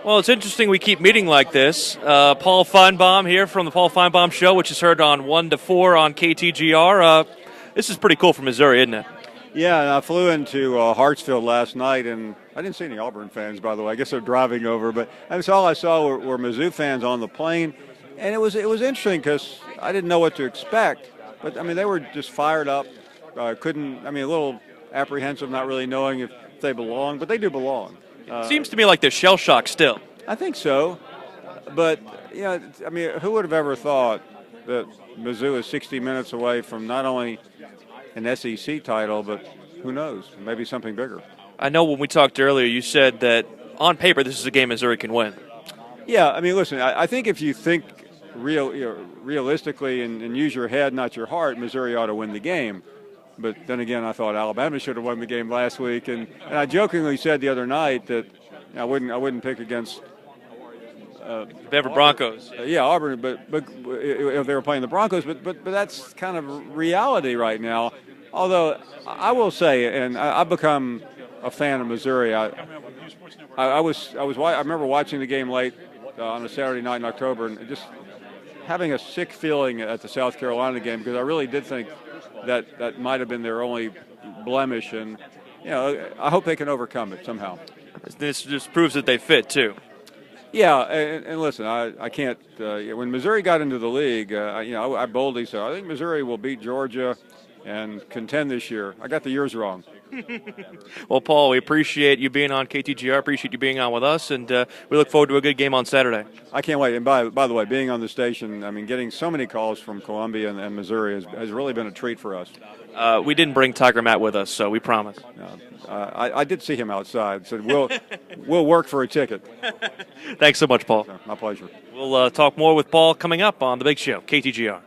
Well, it's interesting we keep meeting like this. Paul Finebaum here from the Paul Finebaum Show, which is heard on 1 to 4 on KTGR. This is pretty cool for Missouri, isn't it? Yeah, and I flew into Hartsfield last night, and I didn't see any Auburn fans, by the way. I guess they're driving over, but that's all I saw were Mizzou fans on the plane, and it was interesting because I didn't know what to expect. But I mean, they were just fired up. A little apprehensive, not really knowing if they belong, but they do belong. Seems to me like they're shell shocked still. I think so, but I mean, who would have ever thought that Mizzou is 60 minutes away from not only an SEC title, but who knows, maybe something bigger. I know when we talked earlier, you said that on paper this is a game Missouri can win. Yeah, I mean, listen, I think if you think realistically and use your head, not your heart, Missouri ought to win the game. But then again, I thought Alabama should have won the game last week, and I jokingly said the other night that I wouldn't pick against Denver Broncos. Auburn, but if they were playing the Broncos, but that's kind of reality right now. Although I will say, and I've become a fan of Missouri. I remember watching the game late on a Saturday night in October, and just having a sick feeling at the South Carolina game because I really did think that might have been their only blemish, and I hope they can overcome it somehow. This just proves that they fit too. Yeah, and listen, I can't. When Missouri got into the league, I boldly said I think Missouri will beat Georgia and contend this year. I got the years wrong. Well, Paul, we appreciate you being on KTGR. Appreciate you being on with us, and we look forward to a good game on Saturday. I can't wait. And by the way, being on the station, I mean, getting so many calls from Columbia and Missouri has really been a treat for us. We didn't bring Tiger Matt with us, so we promise. I did see him outside. Said we'll work for a ticket. Thanks so much, Paul. My pleasure. We'll talk more with Paul coming up on The Big Show, KTGR.